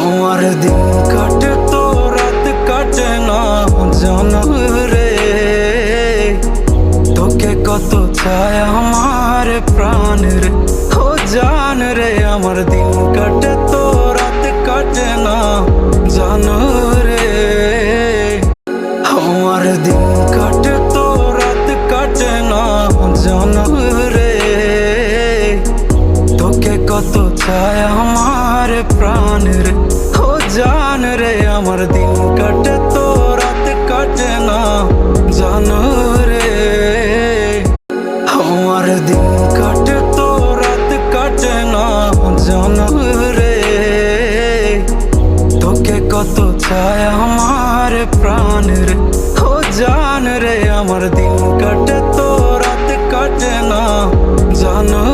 আমার দিন কাটে তো রাত কাটে না জানো রে, তোকে কত চায় আমার প্রাণ রে, ও জান রে। আমার দিন কাটে তো রাত কাটে না জানো রে, আমার দিন কাটে তো রাত কাটে না জানো রে, তোকে কত চায় আমার প্রাণ রে, ও জান রে। আমার দিন কাটে তো রাত কাটে না জানো রে, আমার দিন কাটে তো রাত কাটে না জানো রে, তোকে কত চায় আমার প্রাণ রে, ও জান রে। আমার দিন কাটে তো রাত কাটে না জানো